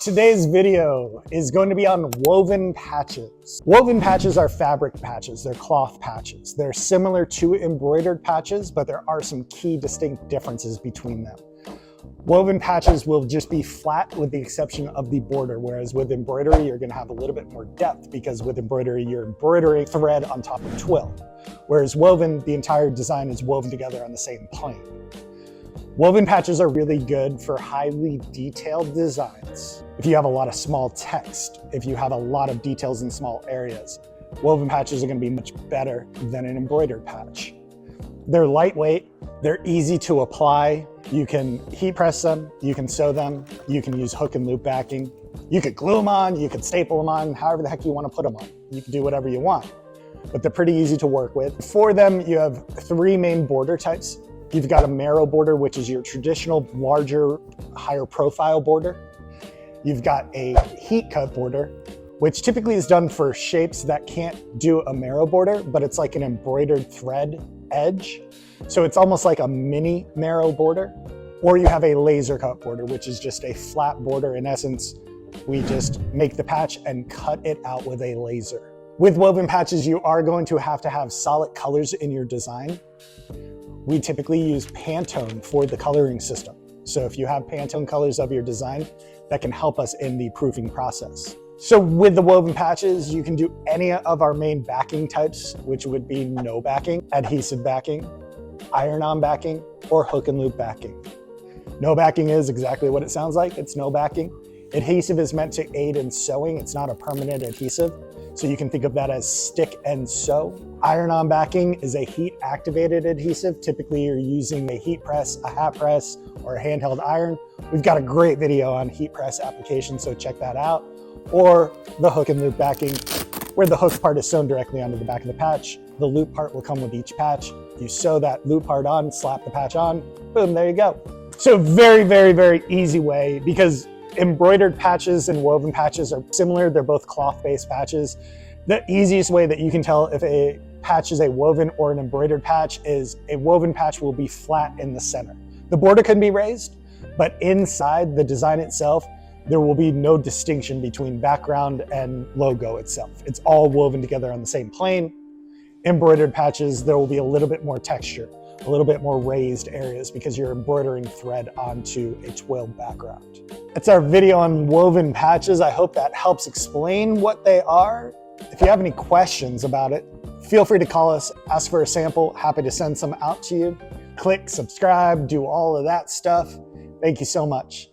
Today's video is going to be on woven patches. Woven patches are fabric patches, they're cloth patches. They're similar to embroidered patches, but there are some key distinct differences between them. Woven patches will just be flat with the exception of the border, whereas with embroidery, you're gonna have a little bit more depth because with embroidery, you're embroidering thread on top of twill. Whereas woven, the entire design is woven together on the same plane. Woven patches are really good for highly detailed designs. If you have a lot of small text, if you have a lot of details in small areas, woven patches are going to be much better than an embroidered patch. They're lightweight, they're easy to apply. You can heat press them, you can sew them, you can use hook and loop backing. You could glue them on, you could staple them on, however the heck you want to put them on. You can do whatever you want, but they're pretty easy to work with. For them, you have three main border types. You've got a Merrow border, which is your traditional, larger, higher profile border. You've got a heat cut border, which typically is done for shapes that can't do a Merrow border, but it's like an embroidered thread edge. So it's almost like a mini Merrow border. Or you have a laser cut border, which is just a flat border. In essence, we just make the patch and cut it out with a laser. With woven patches, you are going to have solid colors in your design. We typically use Pantone for the coloring system. So if you have Pantone colors of your design, that can help us in the proofing process. So with the woven patches, you can do any of our main backing types, which would be no backing, adhesive backing, iron-on backing, or hook and loop backing. No backing is exactly what it sounds like. It's no backing. Adhesive is meant to aid in sewing. It's not a permanent adhesive. So you can think of that as stick and sew. Iron-on backing is a heat-activated adhesive. Typically, you're using a heat press, a hat press, or a handheld iron. We've got a great video on heat press application, so check that out. Or the hook and loop backing, where the hook part is sewn directly onto the back of the patch. The loop part will come with each patch. You sew that loop part on, slap the patch on, boom, there you go. So very, very, very easy way, because embroidered patches and woven patches are similar. They're both cloth-based patches. The easiest way that you can tell if a patch is a woven or an embroidered patch is a woven patch will be flat in the center. The border can be raised, but inside the design itself, there will be no distinction between background and logo itself. It's all woven together on the same plane. Embroidered patches, there will be a little bit more texture, a little bit more raised areas because you're embroidering thread onto a twilled background. That's our video on woven patches. I hope that helps explain what they are. If you have any questions about it, feel free to call us, ask for a sample. Happy to send some out to you. Click subscribe, do all of that stuff. Thank you so much.